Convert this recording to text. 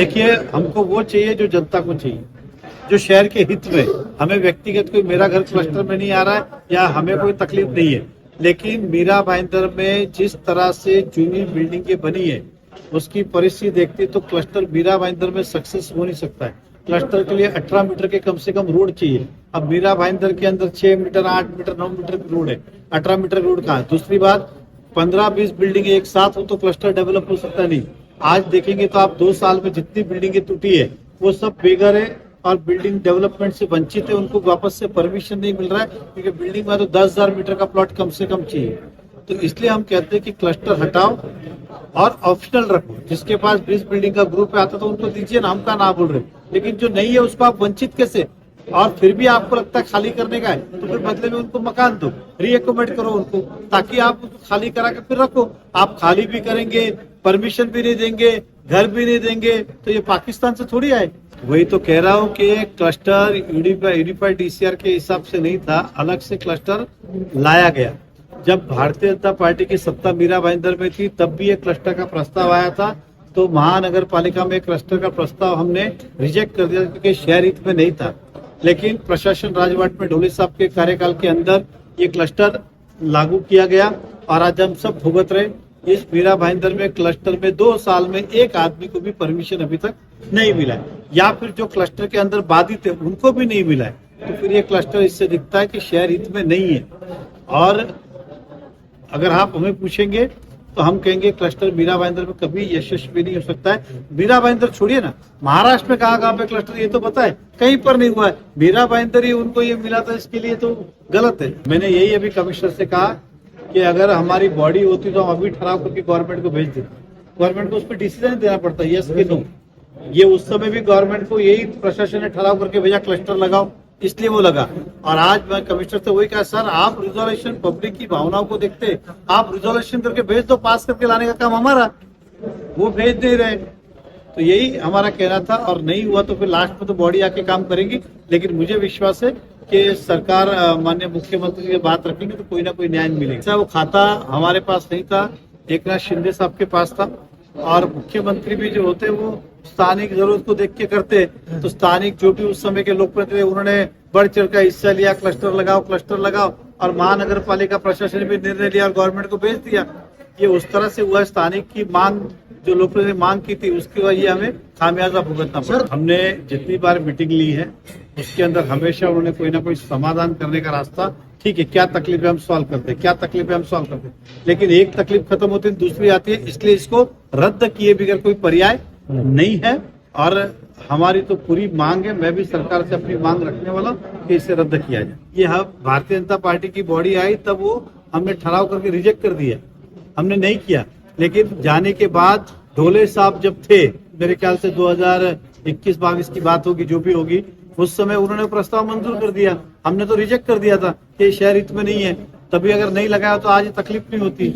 देखिए, हमको वो चाहिए जो जनता को चाहिए, जो शहर के हित में। हमें व्यक्तिगत कोई मेरा घर क्लस्टर में नहीं आ रहा है या हमें कोई तकलीफ नहीं है, लेकिन मीरा भाईंदर में जिस तरह से चुनी बिल्डिंगें बनी है उसकी परिस्थिति देखते तो क्लस्टर मीरा भाईंदर में सक्सेस हो नहीं सकता है। क्लस्टर के लिए 18 मीटर के कम से कम रोड चाहिए। अब मीरा भाईंदर के अंदर 6 मीटर, 8 मीटर, 9 मीटर की रोड है, 18 मीटर रोड कहाँ है? दूसरी बात, 15-20 बिल्डिंगें एक साथ हो तो क्लस्टर डेवलप हो सकता नहीं। आज देखेंगे तो आप 2 साल में जितनी बिल्डिंगें टूटी है वो सब बेघर है और बिल्डिंग डेवलपमेंट से वंचित है। उनको वापस से परमिशन नहीं मिल रहा है क्योंकि बिल्डिंग में तो 10,000 मीटर का प्लॉट कम से कम चाहिए। तो इसलिए हम कहते हैं कि क्लस्टर हटाओ और ऑप्शनल रखो। जिसके पास 20 बिल्डिंग का ग्रुप आता तो उनको दीजिए ना, हम का ना बोल रहे, लेकिन जो नहीं है उसको आप वंचित कैसे? और फिर भी आपको लगता है खाली करने का है तो फिर बदले में उनको मकान दो, रीएकोमोडेट करो उनको, ताकि आप उसको खाली करा के फिर रखो। आप खाली भी करेंगे, परमिशन भी नहीं देंगे, घर भी नहीं देंगे, तो ये पाकिस्तान से थोड़ी आए। वही तो कह रहा हूँ कि क्लस्टर यूनिफाइड डीसीआर के हिसाब से नहीं था, अलग से क्लस्टर लाया गया। जब भारतीय जनता पार्टी की सत्ता मीरा भाईंदर में थी तब भी एक क्लस्टर का प्रस्ताव आया था, तो महानगर पालिका में क्लस्टर का प्रस्ताव हमने रिजेक्ट कर दिया क्योंकि शहर हित में नहीं था। लेकिन प्रशासन राजवट में ढोले साहब के कार्यकाल के अंदर ये क्लस्टर लागू किया गया और आज हम सब भुगत रहे। इस मीरा भाईंदर में क्लस्टर में 2 साल में एक आदमी को भी परमिशन अभी तक नहीं मिला है, या फिर जो क्लस्टर के अंदर बाधित है उनको भी नहीं मिला है। तो फिर ये क्लस्टर इससे दिखता है कि शहर हित में नहीं है। और अगर आप हमें पूछेंगे तो हम कहेंगे क्लस्टर मीरा भाईंदर में कभी यशस्वी नहीं हो सकता है। मीरा भाईंदर छोड़िए ना, महाराष्ट्र में कहाँ पे क्लस्टर ये तो पता है, कहीं पर नहीं हुआ है। मीरा भाईंदर ही उनको ये मिला था, इसके लिए तो गलत है। मैंने यही अभी कमिश्नर से कहा कि अगर हमारी बॉडी होती तो हम अभी ठहराव करके गवर्नमेंट को भेज देते। गवर्नमेंट को उस पर डिसीजन देना पड़ता है, यस कि नो। ये उस समय भी गवर्नमेंट को यही प्रशासन ने ठहराव करके भेजा क्लस्टर लगाओ, इसलिए वो लगा। और आज मैं कमिश्नर से वही कहा, सर आप रिजोल्यूशन पब्लिक की भावनाओं को देखते, आप रिजोल्यूशन करके भेज दो, पास करके लाने का काम हमारा, वो भेज नहीं रहे। तो यही हमारा कहना था, और नहीं हुआ तो फिर लास्ट में तो बॉडी आके काम करेगी। लेकिन मुझे विश्वास है कि सरकार माननीय मुख्यमंत्री की बात रखेंगे तो कोई ना कोई न्याय मिलेगा। वो खाता हमारे पास नहीं था, एकनाथ शिंदे साहब के पास था। और मुख्यमंत्री भी जो होते वो स्थानिक जरूरत को देख के करते, तो स्थानिक जो भी उस समय के लोकप्रतिनिधि उन्होंने बढ़ चढ़ का हिस्सा लिया, क्लस्टर लगाओ। और महानगर पालिका प्रशासन ने भी निर्णय लिया और गवर्नमेंट को भेज दिया। ये उस तरह से हुआ, स्थानिक की मांग जो लोकप्रतिनिधि मांग की थी उसकी वजह हमें खामियाजा भुगतना पड़ा। हमने जितनी बार मीटिंग ली है उसके अंदर हमेशा उन्होंने कोई ना कोई समाधान करने का रास्ता, ठीक है क्या तकलीफ है हम सॉल्व करते, लेकिन एक तकलीफ खत्म होती है दूसरी आती है, इसलिए इसको रद्द किए बगैर कोई पर्याय नहीं है। और हमारी तो पूरी मांग है, मैं भी सरकार से अपनी मांग रखने वाला हूँ कि इसे रद्द किया जाए। ये हम भारतीय जनता पार्टी की बॉडी आई तब वो हमने ठहराव करके रिजेक्ट कर दिया, हमने नहीं किया। लेकिन जाने के बाद ढोले साहब जब थे, मेरे ख्याल से 2021-22 की बात होगी, जो भी होगी, उस समय उन्होंने प्रस्ताव मंजूर कर दिया, हमने तो रिजेक्ट कर दिया था कि शहर हित में नहीं है। तभी अगर नहीं लगाया तो आज तकलीफ नहीं होती।